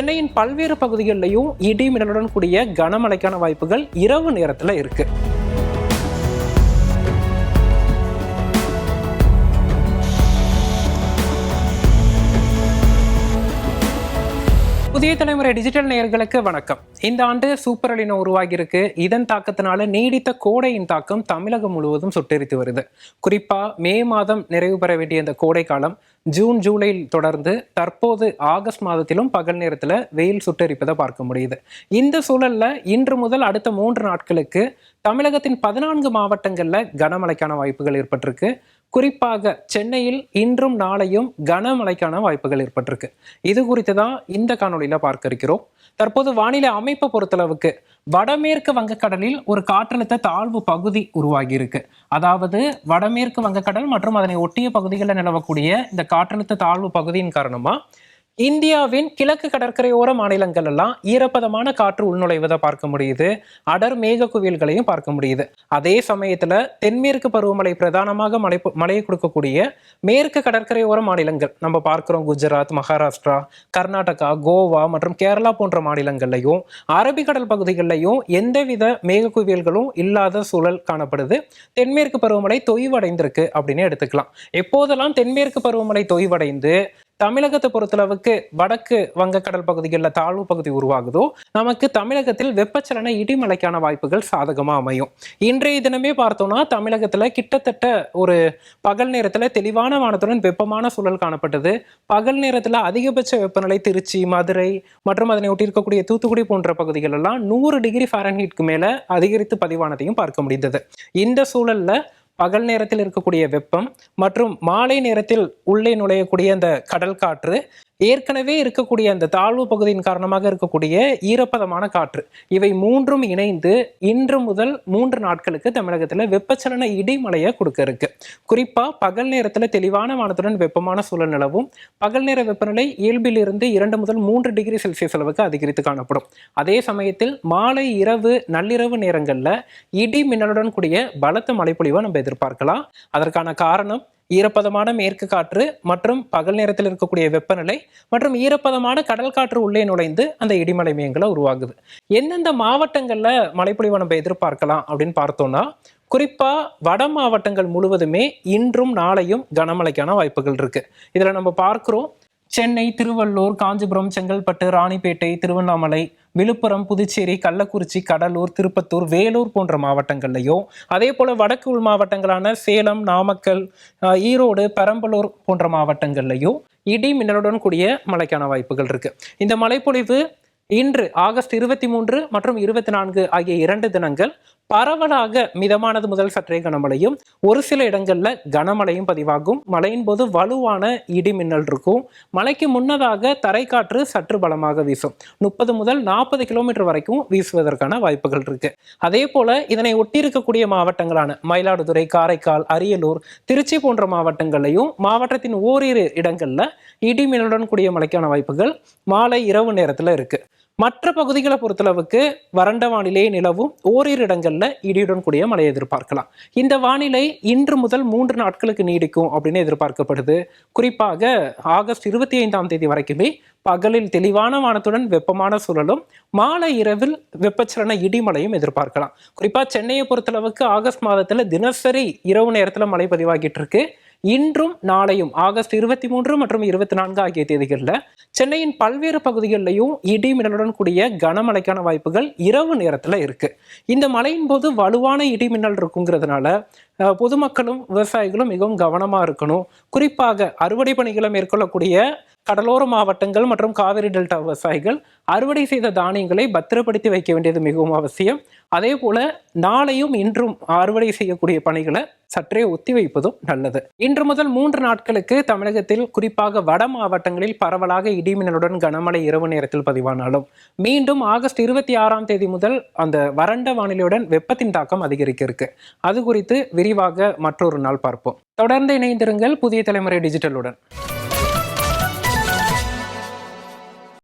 சென்னையின் பல்வேறு பகுதிகளிலையும் இடி மின்னலுடன் கூடிய கனமழைக்கான வாய்ப்புகள் இரவு நேரத்துல இருக்கு. புதிய தலைமுறை டிஜிட்டல் நேயர்களுக்கு வணக்கம். இந்த ஆண்டு சூப்பர் எல்னினோ உருவாகி இருக்கு. இதன் தாக்கத்தினால நீடித்த கோடையின் தாக்கம் தமிழகம் முழுவதும் சுட்டெரித்து வருது. குறிப்பா மே மாதம் நிறைவு பெற வேண்டிய இந்த கோடை காலம் ஜூன் ஜூலையில் தொடர்ந்து தற்போது ஆகஸ்ட் மாதத்திலும் பகல் நேரத்துல வெயில் சுட்டெரிப்பதை பார்க்க முடியுது. இந்த சூழல்ல இன்று முதல் அடுத்த 3 நாட்களுக்கு தமிழகத்தின் 14 மாவட்டங்கள்ல கனமழைக்கான வாய்ப்புகள் ஏற்பட்டிருக்கு. குறிப்பாக சென்னையில் இன்றும் நாளையும் கனமழைக்கான வாய்ப்புகள் ஏற்பட்டிருக்கு. இது குறித்து தான் இந்த காணொலியில பார்க்க இருக்கிறோம். தற்போது வானிலை அமைப்பை பொறுத்தளவுக்கு வடமேற்கு வங்கக்கடலில் ஒரு காற்றழுத்த தாழ்வு பகுதி உருவாகி இருக்கு. அதாவது வடமேற்கு வங்கக்கடல் மற்றும் அதனை ஒட்டிய பகுதிகளில் நிலவக்கூடிய இந்த காற்றழுத்த தாழ்வு பகுதியின் காரணமா இந்தியாவின் கிழக்கு கடற்கரையோர மாநிலங்கள் எல்லாம் ஈரப்பதமான காற்று உள்நுழைவதை பார்க்க முடியுது. அடர் மேக குவியல்களையும் பார்க்க முடியுது. அதே சமயத்துல தென்மேற்கு பருவமழை பிரதானமாக மழையை கொடுக்கக்கூடிய மேற்கு கடற்கரையோர மாநிலங்கள் நம்ம பார்க்கிறோம். குஜராத், மகாராஷ்டிரா, கர்நாடகா, கோவா மற்றும் கேரளா போன்ற மாநிலங்கள்லையும் அரபிக்கடல் பகுதிகளிலையும் எந்தவித மேக குவியல்களும் இல்லாத சூழல் காணப்படுது. தென்மேற்கு பருவமழை தொய்வடைந்திருக்கு அப்படின்னு எடுத்துக்கலாம். எப்போதெல்லாம் தென்மேற்கு பருவமழை தொய்வடைந்து தமிழகத்தை பொறுத்தளவுக்கு வடக்கு வங்கக்கடல் பகுதிகளில் தாழ்வு பகுதி உருவாகுதோ நமக்கு தமிழகத்தில் வெப்பச்சலன இடிமழைக்கான வாய்ப்புகள் சாதகமாக அமையும். இன்றைய தினமே பார்த்தோம்னா தமிழகத்தில் கிட்டத்தட்ட ஒரு பகல் நேரத்தில் தெளிவான வானத்துடன் வெப்பமான சூழல் காணப்பட்டது. பகல் நேரத்தில் அதிகபட்ச வெப்பநிலை திருச்சி, மதுரை மற்றும் அதனை ஒட்டி இருக்கக்கூடிய தூத்துக்குடி போன்ற பகுதிகள் எல்லாம் 100 டிகிரி ஃபாரன்ஹீட்க்கு மேல அதிகரித்து பதிவானதையும் பார்க்க முடிந்தது. இந்த சூழல்ல பகல் நேரத்தில் இருக்கக்கூடிய வெப்பம் மற்றும் மாலை நேரத்தில் உள்ளே நுழையக்கூடிய அந்த கடல் காற்று, ஏற்கனவே இருக்கக்கூடிய அந்த தாழ்வு பகுதியின் காரணமாக இருக்கக்கூடிய ஈரப்பதமான காற்று, இவை மூன்றும் இணைந்து இன்று முதல் 3 நாட்களுக்கு தமிழகத்தில் வெப்பச்சலன இடிமழையை கொடுக்க இருக்கு. குறிப்பா பகல் நேரத்தில் தெளிவான வானத்துடன் வெப்பமான சூழல் நிலவும். பகல் நேர வெப்பநிலை இயல்பில் இருந்து 2 முதல் 3 டிகிரி செல்சியஸ் அளவுக்கு அதிகரித்து காணப்படும். அதே சமயத்தில் மாலை, இரவு, நள்ளிரவு நேரங்கள்ல இடி மின்னலுடன் கூடிய பலத்த மழைப்பொழிவை நம்ம எதிர்பார்க்கலாம். அதற்கான காரணம் ஈரப்பதமான மேற்கு காற்று மற்றும் பகல் நேரத்தில் இருக்கக்கூடிய வெப்பநிலை மற்றும் ஈரப்பதமான கடல் காற்று உள்ளே நுழைந்து அந்த இடிமலை மேகங்களை உருவாகுது. எந்தெந்த மாவட்டங்கள்ல மழைப்பொழிவை நம்ம எதிர்பார்க்கலாம் அப்படின்னு பார்த்தோம்னா, குறிப்பா வட மாவட்டங்கள் முழுவதுமே இன்றும் நாளையும் கனமழைக்கான வாய்ப்புகள் இருக்கு. இதுல நம்ம பார்க்கிறோம் சென்னை, திருவள்ளூர், காஞ்சிபுரம், செங்கல்பட்டு, ராணிப்பேட்டை, திருவண்ணாமலை, விழுப்புரம், புதுச்சேரி, கள்ளக்குறிச்சி, கடலூர், திருப்பத்தூர், வேலூர் போன்ற மாவட்டங்கள்லையும், அதே போல வடக்கு உள் மாவட்டங்களான சேலம், நாமக்கல், ஈரோடு, பெரம்பலூர் போன்ற மாவட்டங்கள்லையும் இடி மின்னலுடன் கூடிய மழைக்கான வாய்ப்புகள் இருக்கு. இந்த மழைப்பொழிவு இன்று ஆகஸ்ட் 23 மற்றும் 24 ஆகிய 2 தினங்கள் பரவலாக மிதமானது முதல் சற்றே கனமழையும், ஒரு சில இடங்கள்ல கனமழையும் பதிவாகும். மழையின் போது வலுவான இடி மின்னல் இருக்கும். மழைக்கு முன்னதாக தரைக்காற்று சற்று பலமாக வீசும். 30 முதல் 40 கிலோமீட்டர் வரைக்கும் வீசுவதற்கான வாய்ப்புகள் இருக்கு. அதே போல இதனை ஒட்டி இருக்கக்கூடிய மாவட்டங்களான மயிலாடுதுறை, காரைக்கால், அரியலூர், திருச்சி போன்ற மாவட்டங்களையும் மாவட்டத்தின் ஓரிரு இடங்கள்ல இடி மின்னலுடன் கூடிய மழைக்கான வாய்ப்புகள் மாலை, இரவு நேரத்துல இருக்கு. மற்ற பகுதிகளை பொறுத்தளவுக்கு வறண்ட வானிலை நிலவும். ஓரிரு இடங்கள்ல இடியுடன் கூடிய மழையை எதிர்பார்க்கலாம். இந்த வானிலை இன்று முதல் 3 நாட்களுக்கு நீடிக்கும் அப்படின்னு எதிர்பார்க்கப்படுது. குறிப்பாக ஆகஸ்ட் 25ஆம் தேதி வரைக்குமே பகலில் தெளிவான வானத்துடன் வெப்பமான சூழலும், மாலை இரவில் வெப்பச்சலன இடிமலையும் எதிர்பார்க்கலாம். குறிப்பா சென்னையை பொறுத்தளவுக்கு ஆகஸ்ட் மாதத்துல தினசரி இரவு நேரத்துல மழை பதிவாகிட்டு இருக்கு. இன்றும் நாளையும் ஆகஸ்ட் 23 மற்றும் 24 ஆகிய தேதிகளில் சென்னையின் பல்வேறு பகுதிகளிலையும் இடி மின்னலுடன் கூடிய கனமழைக்கான வாய்ப்புகள் இரவு நேரத்தில் இருக்கு. இந்த மழையின் போது வலுவான இடி மின்னல் இருக்குங்கிறதுனால பொதுமக்களும் விவசாயிகளும் மிகவும் கவனமா இருக்கணும். குறிப்பாக அறுவடை பணிகளை மேற்கொள்ளக்கூடிய கடலோர மாவட்டங்கள் மற்றும் காவிரி டெல்டா விவசாயிகள் அறுவடை செய்த தானியங்களை பத்திரப்படுத்தி வைக்க வேண்டியது மிகவும் அவசியம். அதே போல நாளையும் இன்றும் அறுவடை செய்யக்கூடிய பணிகளை சற்றே ஒத்தி வைப்பதும் நல்லது. இன்று முதல் 3 நாட்களுக்கு தமிழகத்தில் குறிப்பாக வட மாவட்டங்களில் பரவலாக இடிமின்னலுடன் கனமழை இரவு நேரத்தில் பதிவானாலும் மீண்டும் ஆகஸ்ட் 26ஆம் தேதி முதல் அந்த வறண்ட வானிலையுடன் வெப்பத்தின் தாக்கம் அதிகரிக்க இருக்கு. அது குறித்து விரிவாக மற்றொரு நாள் பார்ப்போம். தொடர்ந்து இணைந்திருங்கள் புதிய தலைமுறை டிஜிட்டலுடன்.